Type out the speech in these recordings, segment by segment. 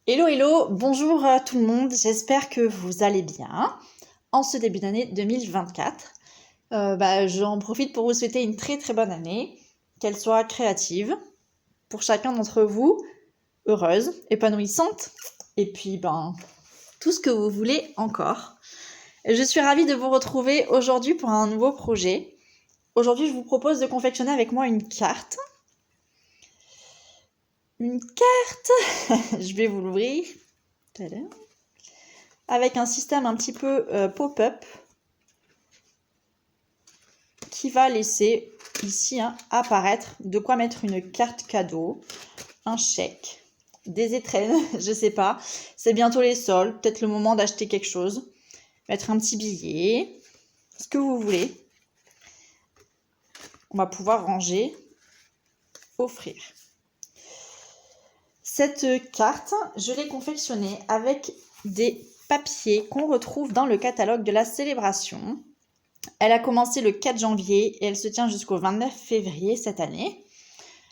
Hello, hello, bonjour à tout le monde, j'espère que vous allez bien en ce début d'année 2024. J'en profite pour vous souhaiter une très très bonne année, qu'elle soit créative, pour chacun d'entre vous, heureuse, épanouissante, et puis tout ce que vous voulez encore. Je suis ravie de vous retrouver aujourd'hui pour un nouveau projet. Aujourd'hui, je vous propose de confectionner avec moi une carte. Une carte, je vais vous l'ouvrir. Tadam. Avec un système un petit peu pop-up qui va laisser ici apparaître de quoi mettre une carte cadeau, un chèque, des étrennes, je sais pas. C'est bientôt les soldes, peut-être le moment d'acheter quelque chose, mettre un petit billet, ce que vous voulez. On va pouvoir ranger, offrir. Cette carte, je l'ai confectionnée avec des papiers qu'on retrouve dans le catalogue de la célébration. Elle a commencé le 4 janvier et elle se tient jusqu'au 29 février cette année.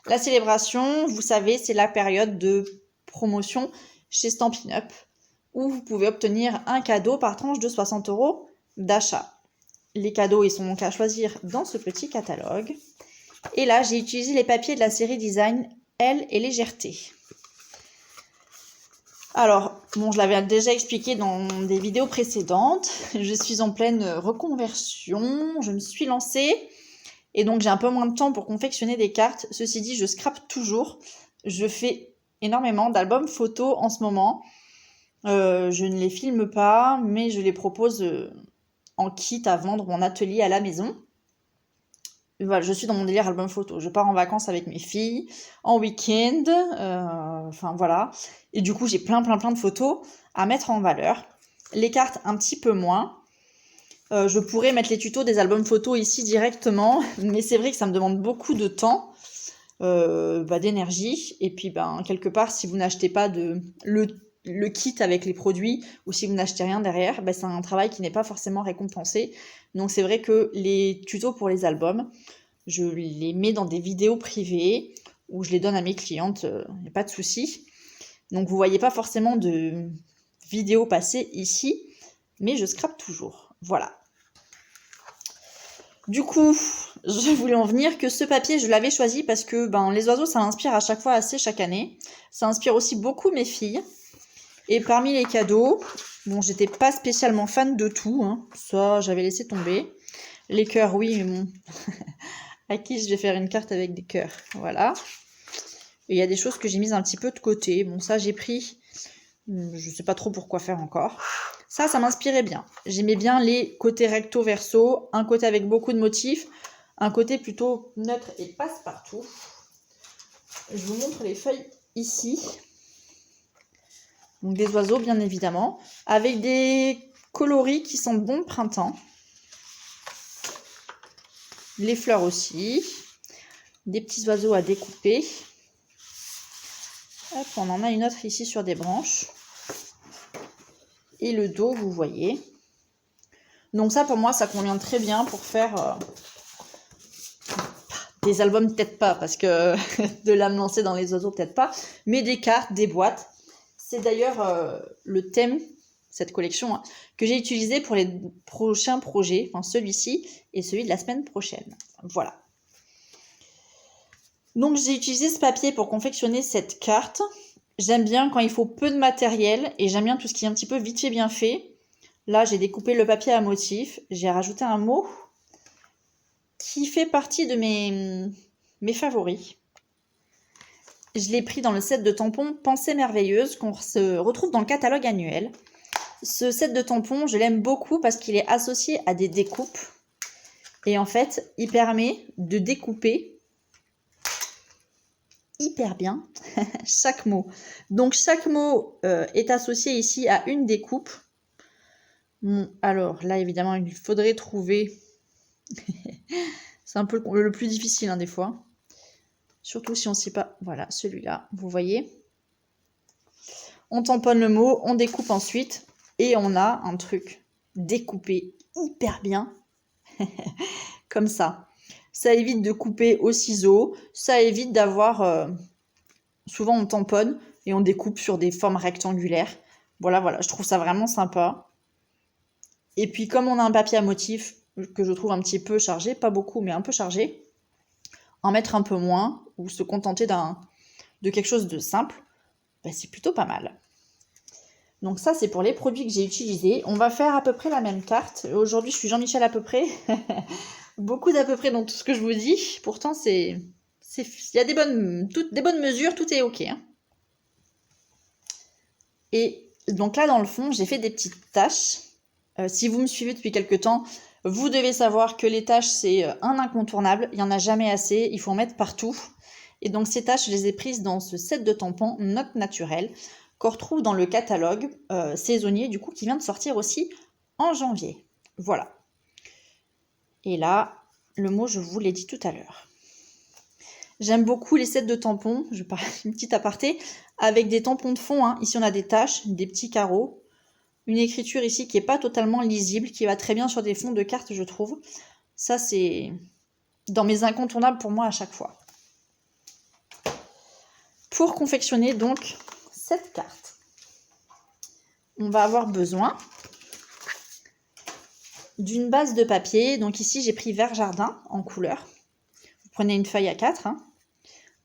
La célébration, vous savez, c'est la période de promotion chez Stampin' Up où vous pouvez obtenir un cadeau par tranche de 60 € d'achat. Les cadeaux, ils sont donc à choisir dans ce petit catalogue. Et là, j'ai utilisé les papiers de la série Design Elle et Légèreté. Alors, je l'avais déjà expliqué dans des vidéos précédentes, je suis en pleine reconversion, je me suis lancée et donc j'ai un peu moins de temps pour confectionner des cartes. Ceci dit, je scrape toujours, je fais énormément d'albums photos en ce moment. Je ne les filme pas, mais je les propose en kit à vendre ou en atelier à la maison. Voilà, je suis dans mon délire album photo. Je pars en vacances avec mes filles, en week-end, voilà. Et du coup, j'ai plein de photos à mettre en valeur. Les cartes, un petit peu moins. Je pourrais mettre les tutos des albums photos ici directement, mais c'est vrai que ça me demande beaucoup de temps, d'énergie. Et puis, quelque part, si vous n'achetez pas le kit avec les produits, ou si vous n'achetez rien derrière, c'est un travail qui n'est pas forcément récompensé. Donc c'est vrai que les tutos pour les albums, je les mets dans des vidéos privées où je les donne à mes clientes, il n'y a pas de souci. Donc vous voyez pas forcément de vidéos passées ici, mais je scrape toujours. Voilà. Du coup, je voulais en venir que ce papier, je l'avais choisi parce que les oiseaux, ça m'inspire à chaque fois assez chaque année. Ça inspire aussi beaucoup mes filles. Et parmi les cadeaux, j'étais pas spécialement fan de tout, ça j'avais laissé tomber. Les cœurs, oui, mais bon, à qui je vais faire une carte avec des cœurs, voilà. Et il y a des choses que j'ai mises un petit peu de côté. Bon, ça j'ai pris, je sais pas trop pourquoi faire encore. Ça m'inspirait bien. J'aimais bien les côtés recto verso, un côté avec beaucoup de motifs, un côté plutôt neutre et passe-partout. Je vous montre les feuilles ici. Donc des oiseaux bien évidemment, avec des coloris qui sentent bon le printemps. Les fleurs aussi, des petits oiseaux à découper. Hop, on en a une autre ici sur des branches. Et le dos, vous voyez. Donc ça pour moi, ça convient très bien pour faire des albums, peut-être pas, parce que de là me lancer dans les oiseaux, peut-être pas, mais des cartes, des boîtes. C'est d'ailleurs le thème, cette collection, que j'ai utilisé pour les prochains projets, enfin celui-ci et celui de la semaine prochaine. Voilà. Donc j'ai utilisé ce papier pour confectionner cette carte. J'aime bien quand il faut peu de matériel et j'aime bien tout ce qui est un petit peu vite fait, bien fait. Là, j'ai découpé le papier à motif. J'ai rajouté un mot qui fait partie de mes favoris. Je l'ai pris dans le set de tampons Pensée merveilleuse qu'on se retrouve dans le catalogue annuel. Ce set de tampons, je l'aime beaucoup parce qu'il est associé à des découpes. Et en fait, il permet de découper hyper bien chaque mot. Donc chaque mot est associé ici à une découpe. Alors là, évidemment, il faudrait trouver... C'est un peu le plus difficile des fois. Surtout si on ne sait pas. Voilà, celui-là, vous voyez. On tamponne le mot, on découpe ensuite. Et on a un truc découpé hyper bien. Comme ça. Ça évite de couper au ciseau. Ça évite d'avoir souvent on tamponne et on découpe sur des formes rectangulaires. Voilà, je trouve ça vraiment sympa. Et puis comme on a un papier à motif que je trouve un petit peu chargé, pas beaucoup mais un peu chargé, en mettre un peu moins ou se contenter de quelque chose de simple, ben c'est plutôt pas mal. Donc ça c'est pour les produits que j'ai utilisés. On va faire à peu près la même carte. Aujourd'hui je suis Jean-Michel à peu près. Beaucoup d'à peu près dans tout ce que je vous dis. Pourtant il y a des bonnes mesures, tout est ok. Hein. Et donc là dans le fond j'ai fait des petites taches. Si vous me suivez depuis quelques temps, vous devez savoir que les taches, c'est un incontournable. Il n'y en a jamais assez. Il faut en mettre partout. Et donc, ces taches, je les ai prises dans ce set de tampons Notes Naturelles qu'on retrouve dans le catalogue saisonnier, du coup, qui vient de sortir aussi en janvier. Voilà. Et là, le mot, je vous l'ai dit tout à l'heure. J'aime beaucoup les sets de tampons. Je vais parler une petite aparté. Avec des tampons de fond. Hein. Ici, on a des taches, des petits carreaux. Une écriture ici qui n'est pas totalement lisible, qui va très bien sur des fonds de cartes, je trouve. Ça, c'est dans mes incontournables pour moi à chaque fois. Pour confectionner donc cette carte, on va avoir besoin d'une base de papier. Donc ici, j'ai pris vert jardin en couleur. Vous prenez une feuille A4. Hein.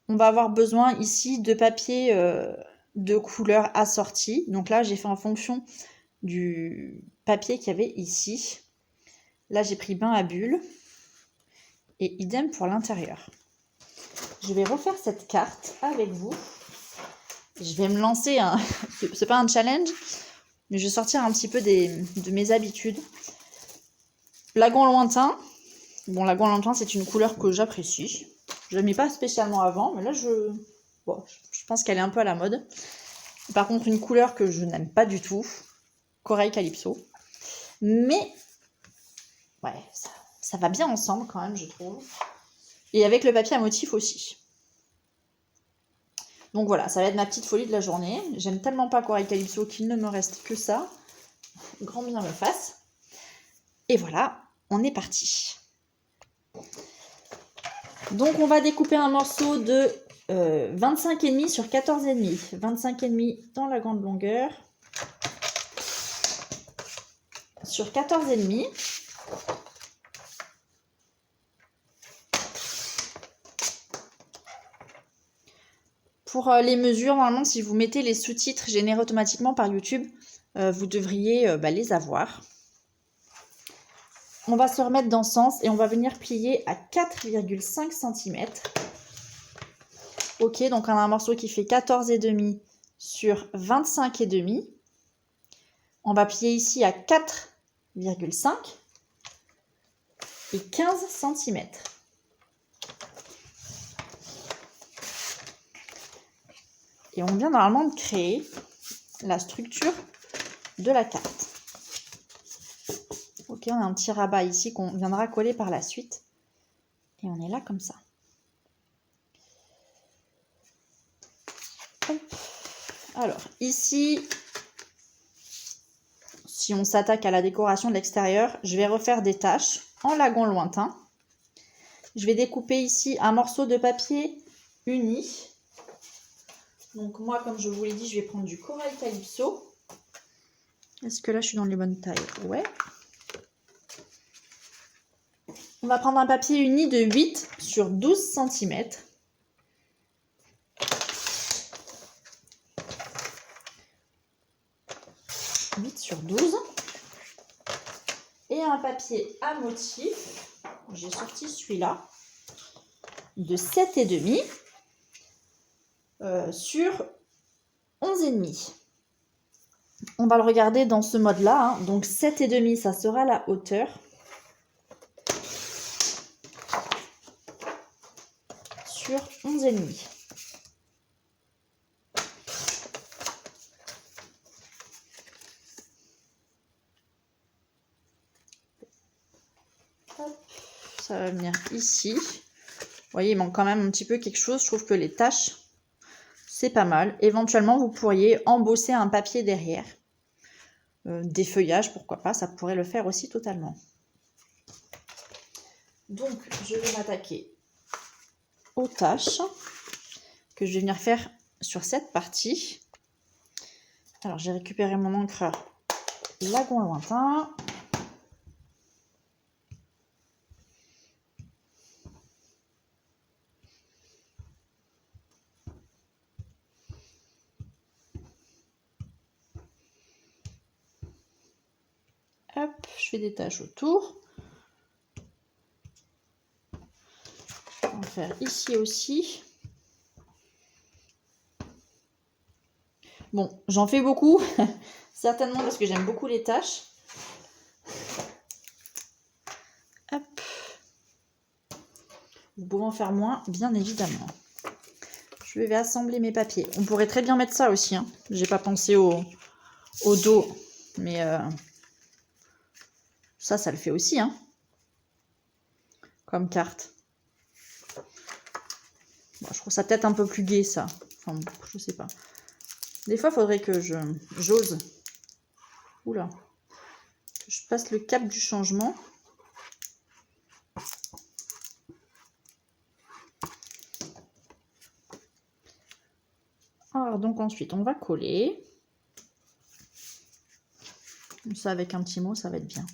On va avoir besoin ici de papier de couleur assortie. Donc là, j'ai fait en fonction du papier qu'il y avait ici. Là, j'ai pris bain à bulles. Et idem pour l'intérieur. Je vais refaire cette carte avec vous. Je vais me lancer, c'est pas un challenge, mais je vais sortir un petit peu de mes habitudes. Lagon lointain. Bon, lagon lointain, c'est une couleur que j'apprécie. Je ne l'ai mis pas spécialement avant, mais là, je pense qu'elle est un peu à la mode. Par contre, une couleur que je n'aime pas du tout, Corail Calypso. Mais, ouais, ça va bien ensemble quand même, je trouve. Et avec le papier à motif aussi. Donc voilà, ça va être ma petite folie de la journée. J'aime tellement pas Corail Calypso qu'il ne me reste que ça. Grand bien me fasse. Et voilà, on est parti. Donc on va découper un morceau de 25,5 sur 14,5. 25,5 dans la grande longueur. Sur 14,5. Pour les mesures, normalement, si vous mettez les sous-titres générés automatiquement par YouTube, vous devriez les avoir. On va se remettre dans ce sens et on va venir plier à 4,5 cm. Ok, donc on a un morceau qui fait 14,5 sur 25,5. On va plier ici à 4,5 et 15 cm. Et on vient normalement de créer la structure de la carte. Ok, on a un petit rabat ici qu'on viendra coller par la suite. Et on est là comme ça. Hop. Alors, ici, si on s'attaque à la décoration de l'extérieur, je vais refaire des taches en lagon lointain. Je vais découper ici un morceau de papier uni. Donc moi, comme je vous l'ai dit, je vais prendre du Corail Calypso. Est-ce que là, je suis dans les bonnes tailles? Ouais. On va prendre un papier uni de 8 sur 12 cm. Sur 12. Et un papier à motif. J'ai sorti celui-là. De 7,5 sur 11,5. On va le regarder dans ce mode-là. Hein. Donc 7,5, ça sera la hauteur. Sur 11,5. Ça va venir ici. Vous voyez, il manque quand même un petit peu quelque chose. Je trouve que les taches, c'est pas mal. Éventuellement, vous pourriez embosser un papier derrière. Des feuillages, pourquoi pas. Ça pourrait le faire aussi totalement. Donc, je vais m'attaquer aux taches que je vais venir faire sur cette partie. Alors, j'ai récupéré mon encreur Lagon Lointain. Hop, je fais des taches autour. On va faire ici aussi. Bon, j'en fais beaucoup, certainement parce que j'aime beaucoup les taches. Hop. Vous pouvez en faire moins, bien évidemment. Je vais assembler mes papiers. On pourrait très bien mettre ça aussi. Hein. J'ai pas pensé au dos, mais ça le fait aussi. Hein. Comme carte. Bon, je trouve ça peut-être un peu plus gai, ça. Enfin, bon, je sais pas. Des fois, il faudrait que j'ose. Oula. Que je passe le cap du changement. Alors, donc ensuite, on va coller. Comme ça, avec un petit mot, ça va être bien.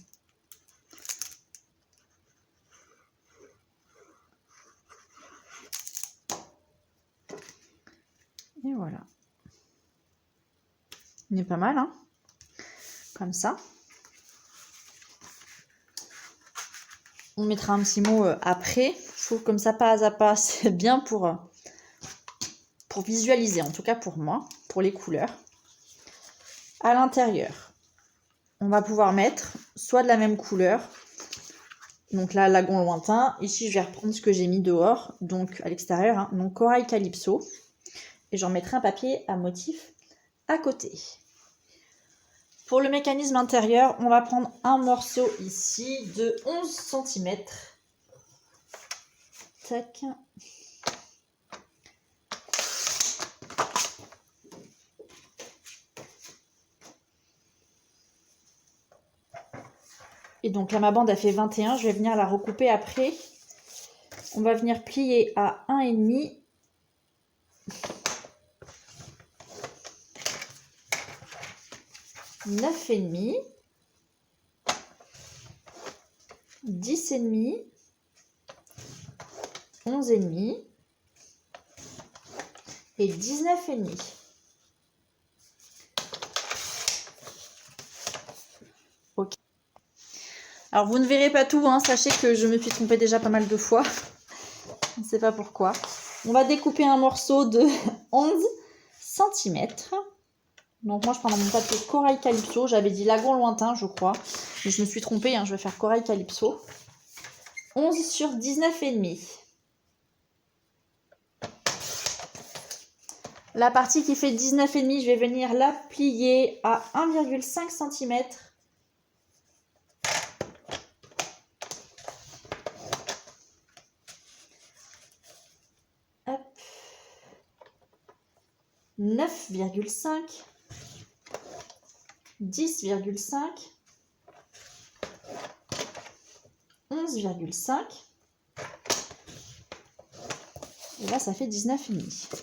Et voilà. Il est pas mal, hein? Comme ça. On mettra un petit mot après. Je trouve comme ça, pas à pas, c'est bien pour visualiser, en tout cas pour moi, pour les couleurs. À l'intérieur, on va pouvoir mettre soit de la même couleur. Donc là, Lagon Lointain. Ici, je vais reprendre ce que j'ai mis dehors, donc à l'extérieur. Hein, donc Corail Calypso. Et j'en mettrai un papier à motif à côté. Pour le mécanisme intérieur, on va prendre un morceau ici de 11 cm. Tac. Et donc là, ma bande a fait 21. Je vais venir la recouper après. On va venir plier à 1,5. « 9,5. 10,5. 11,5. Et 19,5. Ok. Alors, vous ne verrez pas tout, hein. Sachez que je me suis trompée déjà pas mal de fois. Je ne sais pas pourquoi. On va découper un morceau de 11 cm. Donc moi, je prends mon papier Corail Calypso. J'avais dit Lagon Lointain, je crois. Mais je me suis trompée, hein. Je vais faire Corail Calypso. 11 sur 19,5. La partie qui fait 19,5, je vais venir la plier à 1,5 cm. Hop. 9,5. 10,5. 11,5. Et là, ça fait 19,5.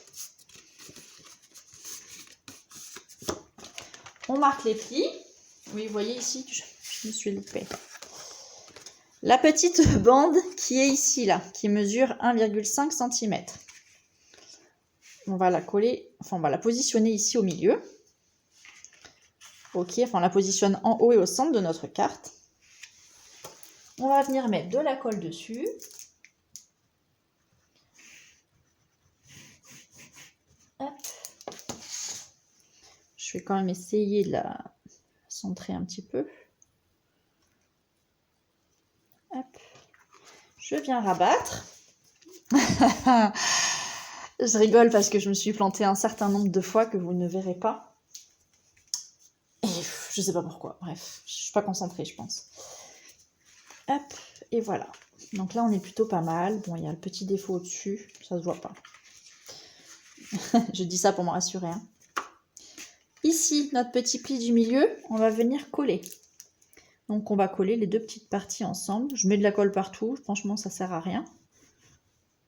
On marque les plis. Oui, vous voyez ici, je me suis loupée. La petite bande qui est ici, là, qui mesure 1,5 cm. On va la coller, enfin, on va la positionner ici au milieu. Ok, enfin, on la positionne en haut et au centre de notre carte. On va venir mettre de la colle dessus. Hop. Je vais quand même essayer de la centrer un petit peu. Hop. Je viens rabattre. Je rigole parce que je me suis plantée un certain nombre de fois que vous ne verrez pas. Et je sais pas pourquoi. Bref, je suis pas concentrée, je pense. Hop, et voilà. Donc là, on est plutôt pas mal. Bon, il y a le petit défaut au-dessus. Ça se voit pas. Je dis ça pour me rassurer. Hein. Ici, notre petit pli du milieu, on va venir coller. Donc, on va coller les deux petites parties ensemble. Je mets de la colle partout. Franchement, ça sert à rien.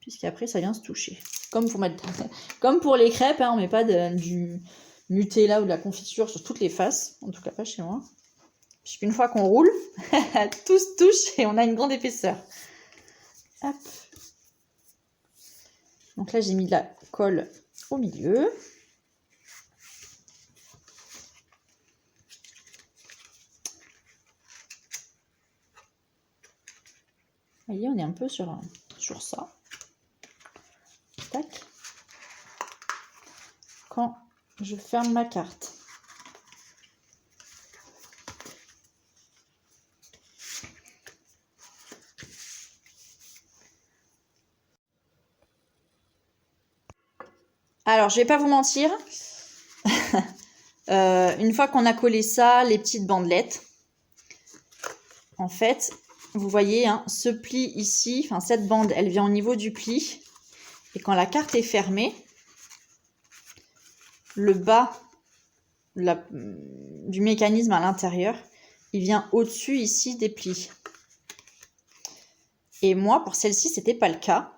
puisqu'après ça vient se toucher. Comme pour, comme pour les crêpes, hein, on met pas du Nutella ou de la confiture sur toutes les faces, en tout cas pas chez moi. Puisqu'une fois qu'on roule, tout se touche et on a une grande épaisseur. Hop. Donc là j'ai mis de la colle au milieu. Vous voyez, on est un peu sur ça. Tac. Quand je ferme ma carte. Alors, je vais pas vous mentir. Une fois qu'on a collé ça, les petites bandelettes, en fait, vous voyez, hein, ce pli ici, enfin cette bande, elle vient au niveau du pli. Et quand la carte est fermée, le bas du mécanisme à l'intérieur, il vient au-dessus ici des plis. Et moi, pour celle-ci, c'était pas le cas.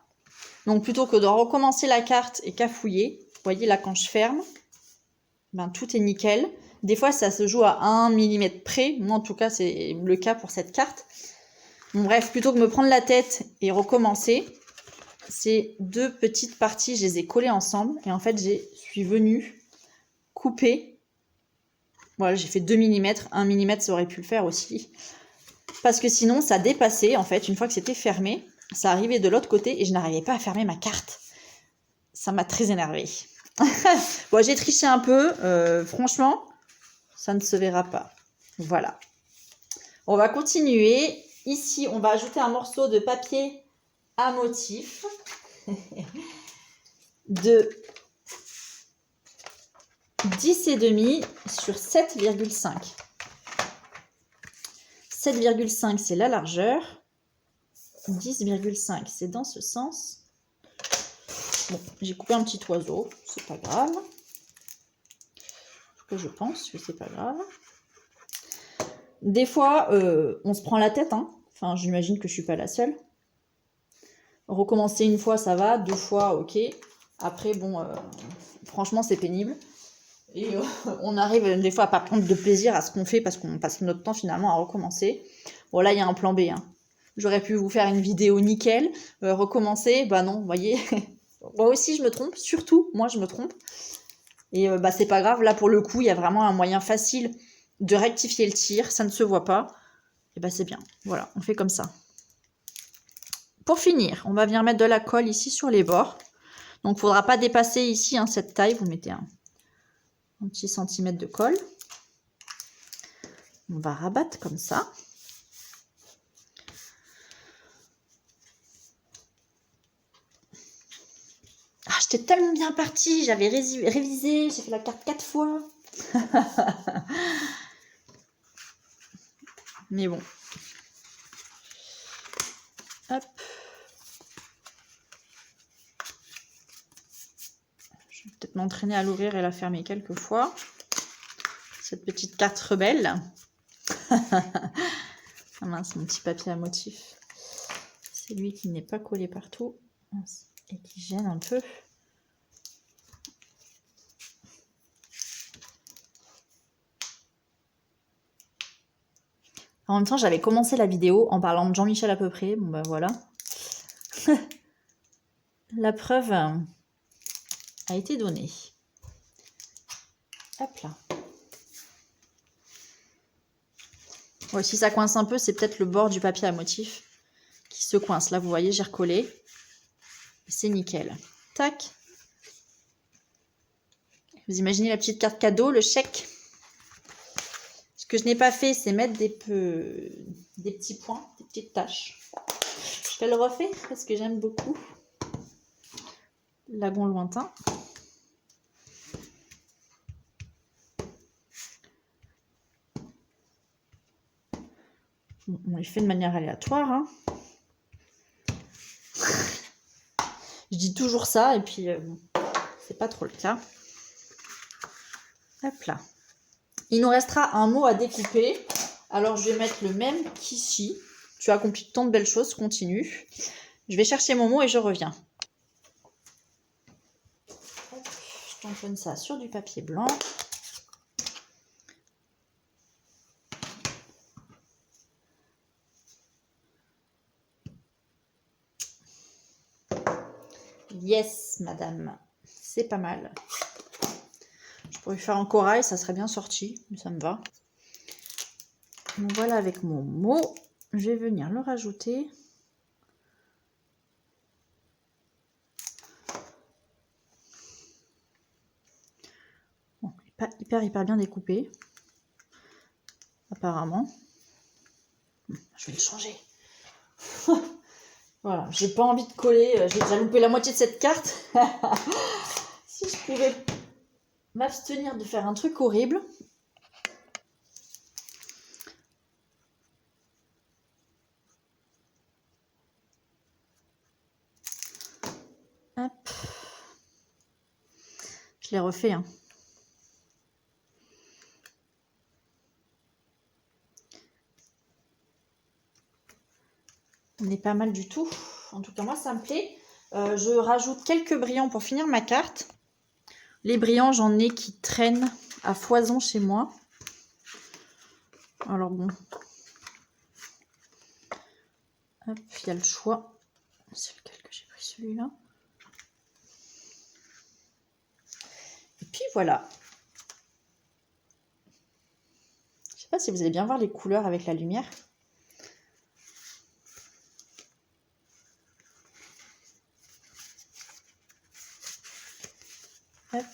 Donc plutôt que de recommencer la carte et cafouiller, vous voyez là quand je ferme, ben, tout est nickel. Des fois, ça se joue à 1 mm près. Moi, en tout cas, c'est le cas pour cette carte. Bon, bref, plutôt que de me prendre la tête et recommencer, ces deux petites parties, je les ai collées ensemble. Et en fait, je suis venue couper. Voilà, j'ai fait 2 mm. 1 mm, ça aurait pu le faire aussi. Parce que sinon, ça dépassait, en fait, une fois que c'était fermé. Ça arrivait de l'autre côté et je n'arrivais pas à fermer ma carte. Ça m'a très énervée. Bon, j'ai triché un peu. Franchement, ça ne se verra pas. Voilà. On va continuer. Ici, on va ajouter un morceau de papier à motif de 10,5 sur 7,5. 7,5, c'est la largeur. 10,5, c'est dans ce sens. Bon, j'ai coupé un petit oiseau, c'est pas grave. En tout cas, je pense que c'est pas grave. Des fois, on se prend la tête, hein. Enfin, j'imagine que je suis pas la seule. Recommencer une fois, ça va. 2 fois, ok. Après, bon, franchement, c'est pénible. Et on arrive des fois à pas prendre de plaisir à ce qu'on fait parce qu'on passe notre temps finalement à recommencer. Bon, là, il y a un plan B, hein. J'aurais pu vous faire une vidéo nickel, recommencer, bah non, vous voyez. Moi aussi, je me trompe, surtout, moi, je me trompe. Et bah, c'est pas grave, là, pour le coup, il y a vraiment un moyen facile de rectifier le tir, ça ne se voit pas. Et bah, c'est bien, voilà, on fait comme ça. Pour finir, on va venir mettre de la colle ici sur les bords. Donc, il ne faudra pas dépasser ici, hein, cette taille, vous mettez un petit centimètre de colle. On va rabattre comme ça. Ah, j'étais tellement bien partie, j'avais révisé, j'ai fait la carte 4 fois. Mais bon. Hop. Je vais peut-être m'entraîner à l'ouvrir et la fermer quelques fois. Cette petite carte rebelle. Ah mince, mon petit papier à motif. C'est lui qui n'est pas collé partout et qui gêne un peu. En même temps, j'avais commencé la vidéo en parlant de Jean-Michel à peu près. Bon, ben voilà. La preuve a été donnée. Hop là. Ouais, si ça coince un peu, c'est peut-être le bord du papier à motif qui se coince. Là, vous voyez, j'ai recollé. C'est nickel. Tac. Vous imaginez la petite carte cadeau, le chèque. Ce que je n'ai pas fait, c'est mettre des petits points, des petites taches. Je te le refais parce que j'aime beaucoup. Lagon lointain. Bon, on les fait de manière aléatoire. Hein. Je dis toujours ça et puis c'est pas trop le cas. Hop là. Il nous restera un mot à découper. Alors, je vais mettre le même qu'ici. Tu as accompli tant de belles choses, continue. Je vais chercher mon mot et je reviens. tamponne ça sur du papier blanc. Yes, madame. C'est pas mal. Je pourrais faire en corail, ça serait bien sorti, mais ça me va. Donc voilà, avec mon mot, je vais venir le rajouter. Bon, il n'est pas hyper bien découpé, apparemment. Je vais le changer. Voilà, j'ai pas envie de coller, j'ai déjà loupé la moitié de cette carte. Si je pouvais m'abstenir de faire un truc horrible. Hop. Je l'ai refait, hein. On est pas mal du tout. En tout cas, moi, ça me plaît. Je rajoute quelques brillants pour finir ma carte. Les brillants, j'en ai qui traînent à foison chez moi. Alors bon. Hop, il y a le choix. C'est lequel que j'ai pris, celui-là. Et puis voilà. Je sais pas si vous allez bien voir les couleurs avec la lumière. Hop.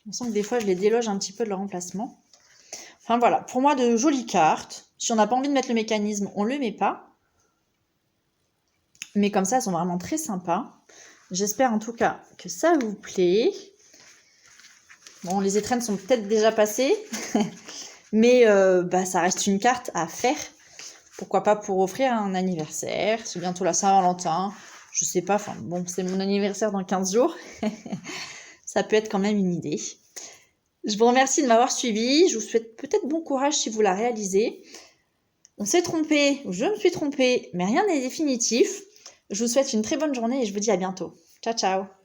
On sent que des fois je les déloge un petit peu de leur emplacement. Enfin voilà, pour moi de jolies cartes. Si on n'a pas envie de mettre le mécanisme, on ne le met pas. Mais comme ça, elles sont vraiment très sympas. J'espère en tout cas que ça vous plaît. Bon, les étrennes sont peut-être déjà passées. Mais ça reste une carte à faire. Pourquoi pas pour offrir un anniversaire. C'est bientôt la Saint-Valentin. Je sais pas, enfin bon, c'est mon anniversaire dans 15 jours. Ça peut être quand même une idée. Je vous remercie de m'avoir suivi. Je vous souhaite peut-être bon courage si vous la réalisez. On s'est trompé, je me suis trompée, mais rien n'est définitif. Je vous souhaite une très bonne journée et je vous dis à bientôt. Ciao, ciao!